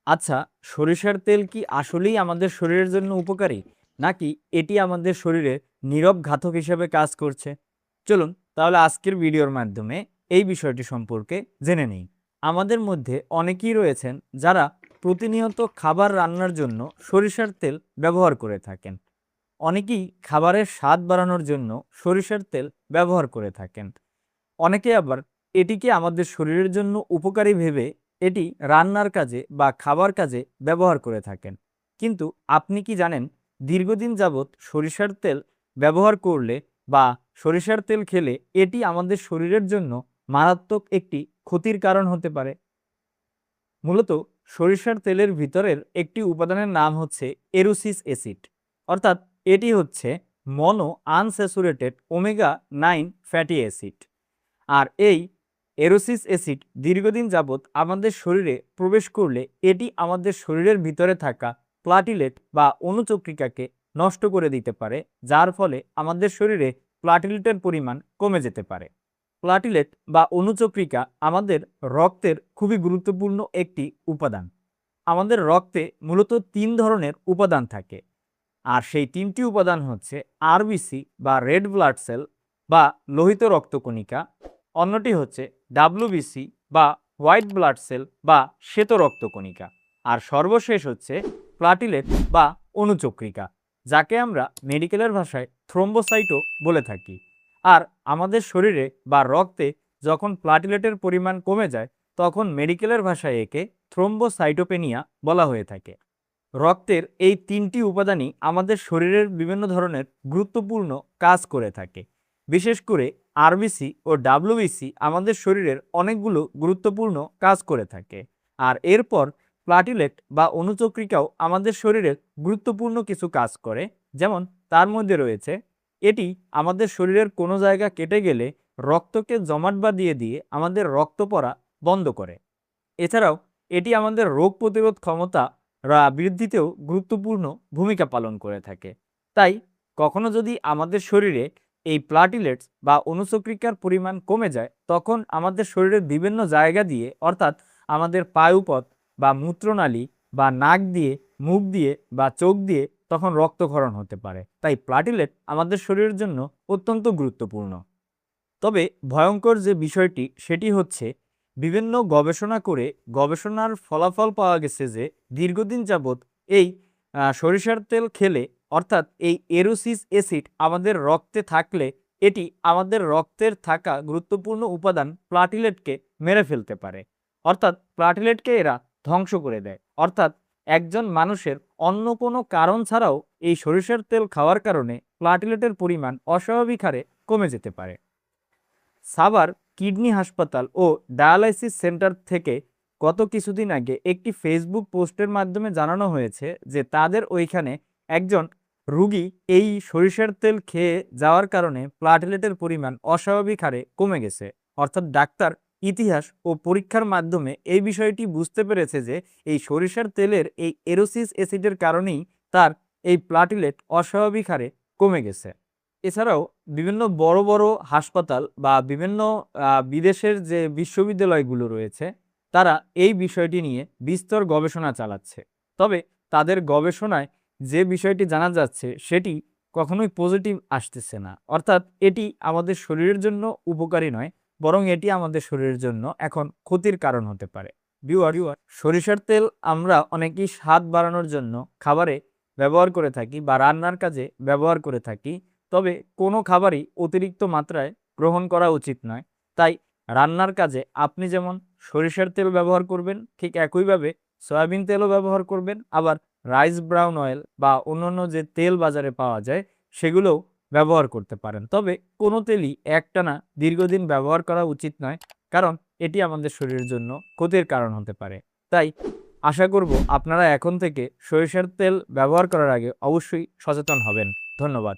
আচ্ছা, সরিষার তেল কি আসলেই আমাদের শরীরের জন্য উপকারী? নাকি এটি আমাদের শরীরে নীরব ঘাতক হিসেবে কাজ করছে? চলুন তাহলে আজকের ভিডিওর মাধ্যমে এই বিষয়টি সম্পর্কে জেনে নিই। আমাদের মধ্যে অনেকেই রয়েছেন যারা প্রতিনিয়ত খাবার রান্নার জন্য সরিষার তেল ব্যবহার করে থাকেন। অনেকেই খাবারের স্বাদ বাড়ানোর জন্য সরিষার তেল ব্যবহার করে থাকেন। অনেকে আবার এটিকে আমাদের শরীরের জন্য উপকারী ভেবে এটি রান্নার কাজে বা খাবার কাজে ব্যবহার করে থাকেন। কিন্তু আপনি কি জানেন, দীর্ঘদিন যাবৎ সরিষার তেল ব্যবহার করলে বা সরিষার তেল খেলে এটি আমাদের শরীরের জন্য মারাত্মক একটি ক্ষতির কারণ হতে পারে। মূলত সরিষার তেলের ভিতরের একটি উপাদানের নাম হচ্ছে এরোসিস অ্যাসিড, অর্থাৎ এটি হচ্ছে mono unsaturated omega 9 fatty acid. আর এই এরোসিস অ্যাসিড দীর্ঘদিন যাবৎ আমাদের শরীরে প্রবেশ করলে এটি আমাদের শরীরের ভিতরে থাকা প্লাটিলেট বা অণুচক্রিকাকে নষ্ট করে দিতে পারে, যার ফলে আমাদের শরীরে প্লাটিলেটের পরিমাণ কমে যেতে পারে। প্লাটিলেট বা অণুচক্রিকা আমাদের রক্তের খুবই গুরুত্বপূর্ণ একটি উপাদান। আমাদের রক্তে মূলত ৩ ধরনের উপাদান থাকে, আর সেই ৩টি উপাদান হচ্ছে আরবিসি বা রেড ব্লাড সেল বা লোহিত রক্তকণিকা, অন্যটি হচ্ছে ডাব্লিউবিসি বা হোয়াইট ব্লাড সেল বা শ্বেত রক্তকণিকা, আর সর্বশেষ হচ্ছে প্লাটিলেট বা অণুচক্রিকা, যাকে আমরা মেডিকেলের ভাষায় থ্রোম্বোসাইটও বলে থাকি। আর আমাদের শরীরে বা রক্তে যখন প্লাটিলেটের পরিমাণ কমে যায়, তখন মেডিকেলের ভাষায় একে থ্রোম্বোসাইটোপেনিয়া বলা হয়ে থাকে। রক্তের এই ৩টি উপাদানই আমাদের শরীরের বিভিন্ন ধরনের গুরুত্বপূর্ণ কাজ করে থাকে। বিশেষ করে আরবিসি ও ডাব্লিউবিসি আমাদের শরীরের অনেকগুলো গুরুত্বপূর্ণ কাজ করে থাকে। আর এরপর প্লাটিলেট বা অণুচক্রিকাও আমাদের শরীরের গুরুত্বপূর্ণ কিছু কাজ করে। যেমন তার মধ্যে রয়েছে, এটি আমাদের শরীরের কোনো জায়গা কেটে গেলে রক্তকে জমাট বাঁধিয়ে দিয়ে আমাদের রক্ত পড়া বন্ধ করে। এছাড়াও এটি আমাদের রোগ প্রতিরোধ ক্ষমতা বৃদ্ধিতেও গুরুত্বপূর্ণ ভূমিকা পালন করে থাকে। তাই কখনো যদি আমাদের শরীরে এই প্লাটিলেটস বা অণুচক্রিকার পরিমাণ কমে যায়, তখন আমাদের শরীরের বিভিন্ন জায়গা দিয়ে, অর্থাৎ আমাদের পায়ুপথ বা মূত্রনালী বা নাক দিয়ে, মুখ দিয়ে বা চোখ দিয়ে তখন রক্তক্ষরণ হতে পারে। তাই প্লাটিলেট আমাদের শরীরের জন্য অত্যন্ত গুরুত্বপূর্ণ। তবে ভয়ঙ্কর যে বিষয়টি সেটি হচ্ছে, বিভিন্ন গবেষণা করে গবেষণার ফলাফল পাওয়া গেছে যে দীর্ঘদিন যাবৎ এই সরিষার তেল খেলে, অর্থাৎ এই এরোসিস অ্যাসিড আমাদের রক্তে থাকলে এটি আমাদের রক্তের থাকা গুরুত্বপূর্ণ উপাদান প্লাটিলেটকে মেরে ফেলতে পারে। অর্থাৎ প্লাটিলেটকে এরা ধ্বংস করে দেয়। অর্থাৎ একজন মানুষের অন্য কোনো কারণ ছাড়াও এই সরিষার তেল খাওয়ার কারণে প্লাটিলেটের পরিমাণ অস্বাভাবিক হারে কমে যেতে পারে। সাভার কিডনি হাসপাতাল ও ডায়ালাইসিস সেন্টার থেকে গত কিছুদিন আগে একটি ফেসবুক পোস্টের মাধ্যমে জানানো হয়েছে যে তাদের ওইখানে একজন রুগী এই সরিষার তেল খেয়ে যাওয়ার কারণে প্লাটিলেটের পরিমাণ অস্বাভাবিক হারে কমে গেছে। অর্থাৎ ডাক্তার ইতিহাস ও পরীক্ষার মাধ্যমে এই বিষয়টি বুঝতে পেরেছে যে এই সরিষার তেলের এই এরোসিস অ্যাসিডের কারণেই তার এই প্লাটিলেট অস্বাভাবিক হারে কমে গেছে। এছাড়াও বিভিন্ন বড় বড় হাসপাতাল বা বিভিন্ন বিদেশের যে বিশ্ববিদ্যালয়গুলো রয়েছে, তারা এই বিষয়টি নিয়ে বিস্তর গবেষণা চালাচ্ছে। তবে তাদের গবেষণায় যে বিষয়টি জানা যাচ্ছে সেটি কখনোই পজিটিভ আসতেছে না। অর্থাৎ এটি আমাদের শরীরের জন্য উপকারী নয়, বরং এটি আমাদের শরীরের জন্য এখন ক্ষতির কারণ হতে পারে। ভিউয়ার, সরিষার তেল আমরা অনেকেই স্বাদ বাড়ানোর জন্য খাবারে ব্যবহার করে থাকি বা রান্নার কাজে ব্যবহার করে থাকি। তবে কোনো খাবারই অতিরিক্ত মাত্রায় গ্রহণ করা উচিত নয়। তাই রান্নার কাজে আপনি যেমন সরিষার তেল ব্যবহার করবেন, ঠিক একইভাবে সয়াবিন তেলও ব্যবহার করবেন। আবার রাইস ব্রাউন অয়েল বা অন্যান্য যে তেল বাজারে পাওয়া যায় সেগুলোও ব্যবহার করতে পারেন। তবে কোনো তেলই একটানা দীর্ঘদিন ব্যবহার করা উচিত নয়, কারণ এটি আমাদের শরীরের জন্য ক্ষতির কারণ হতে পারে। তাই আশা করব আপনারা এখন থেকে সরিষার তেল ব্যবহার করার আগে অবশ্যই সচেতন হবেন। ধন্যবাদ।